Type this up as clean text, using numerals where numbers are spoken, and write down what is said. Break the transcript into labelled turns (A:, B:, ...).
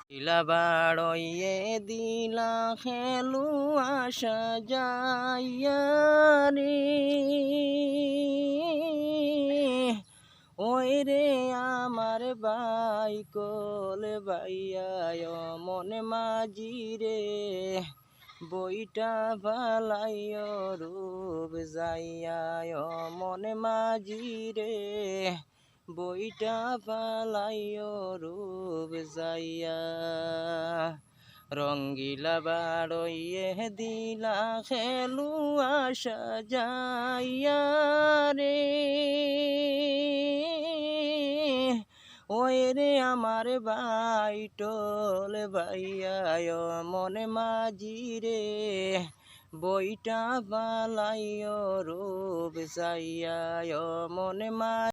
A: দিলা বাড়ইয়ে দিলা খেলুয়া সাজাইয়া রে ওই রে আমার বাইকল বাইয়া মন মাঝি রে বইটা ভালাইয় রূপ যাইয়া মন মাঝি রে বইটা ভালাইয় রূপ যাইয়া রঙ্গিলা বাড়ইয়ে দিলা খেলুয়া সাজাইয়া রে ওই রে আমার বাইটল বাইয়া মনে মাঝি রে বইটা বালাইয় রূপ যাইয়া মনে মা